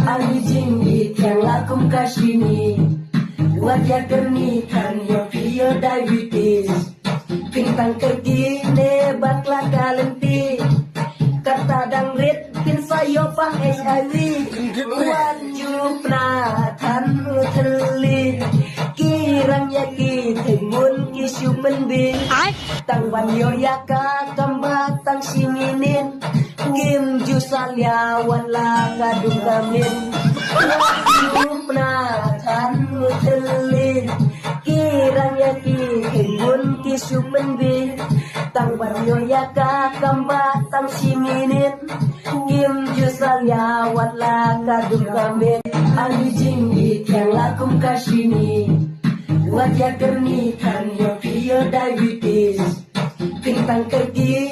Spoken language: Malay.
Ani jinggit yang lakum kasini wajah kernikan yo pio diabetes pintang kergine bakla kalenti kata dang rit pin sayo pang HIV wajub na tan uteli kirang yaki timbun kisu menbin tang banyo yaka kamba tang siminin Kim jusalya wala kadung kamin wajub na tan uteli kirang yaki timbun kisu menbin tang banyo yaka kamba tang siminin Kim jusalya wala kadung kamin Ani jinggit yang lakum kasini wajah kernikan yo pio diabetes pintang kergi